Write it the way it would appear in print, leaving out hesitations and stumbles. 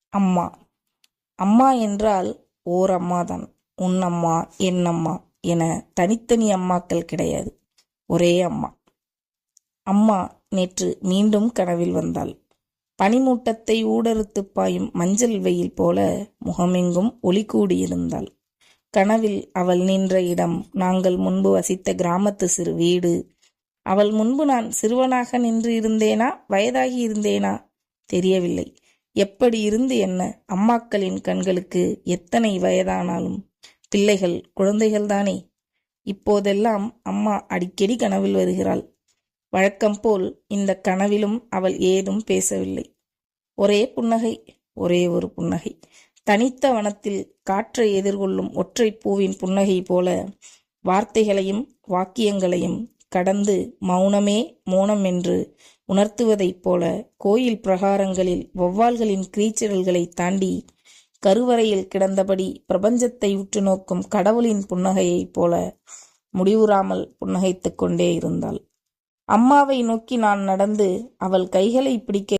அம்மா. அம்மா என்றால் ஓர் அம்மாதான். உன் அம்மா, என் அம்மா என தனித்தனி அம்மாக்கள் கிடையாது. ஒரே அம்மா. அம்மா நேற்று மீண்டும் கனவில் வந்தாள். பனிமூட்டத்தை ஊடறுத்து பாயும் மஞ்சள் வெயில் போல முகமெங்கும் ஒளி கூடியிருந்தாள். கனவில் அவள் நின்ற இடம் நாங்கள் முன்பு வசித்த கிராமத்து சிறு வீடு. அவள் முன்பு நான் சிறுவனாக நின்று இருந்தேனா, வயதாகி இருந்தேனா தெரியவில்லை. எப்படி இருந்து என்ன, அம்மாக்களின் கண்களுக்கு எத்தனை வயதானாலும் பிள்ளைகள் குழந்தைகள்தானே. இப்போதெல்லாம் அம்மா அடிக்கடி கனவில் வருகிறாள். வழக்கம் போல் இந்த கனவிலும் அவள் ஏதும் பேசவில்லை. ஒரே புன்னகை, ஒரே ஒரு புன்னகை. தனித்த வனத்தில் காற்றை எதிர்கொள்ளும் ஒற்றை பூவின் புன்னகை போல வார்த்தைகளையும் வாக்கியங்களையும் கடந்து மௌனமே மோனம் என்று உணர்த்துவதைப் போல கோயில் பிரகாரங்களில் வௌவால்களின் கிரீச்சல்களை தாண்டி கருவறையில் கிடந்தபடி பிரபஞ்சத்தை உற்று நோக்கும் கடவுளின் புன்னகையைப் போல முடிவுறாமல் புன்னகைத்து கொண்டே இருந்தாள். அம்மாவை நோக்கி நான் நடந்து அவள் கைகளை பிடிக்க